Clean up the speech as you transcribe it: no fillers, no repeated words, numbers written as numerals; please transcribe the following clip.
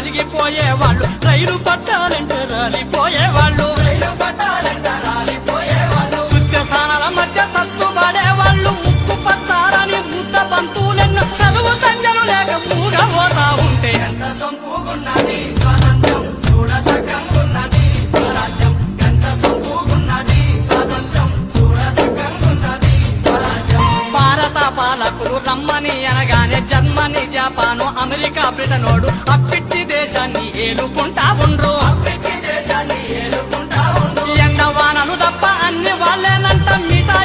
నలిగిపోయేవాళ్ళు, రైలు పట్టాలంటే రాలిపోయేవాళ్ళు, సుఖ్యసానాల మధ్య సత్తుపడేవాళ్ళు, ముక్కు పచ్చారని ముద్ద బంతులెన్న చదువు సంజలు లేక మూగబోతా ఉంటే ఎంత సొంపుగున్నది స్వాతంత్ర్యం చూడ సగంగున్నది స్వరాజ్యం, ఎంత సొంపుగున్నది స్వాతంత్ర్యం చూడ సగంగున్నది స్వరాజ్యం. భారత పాలకులు రమ్మని అనగానే జర్మనీ, జపాను, అమెరికా, బ్రిటనోడు అప్పిచ్చి దేశాన్ని ఏలుకుంటా ఉండ్రు, ఎండవానలు తప్ప అన్ని వాళ్ళేనంట, మిఠాయి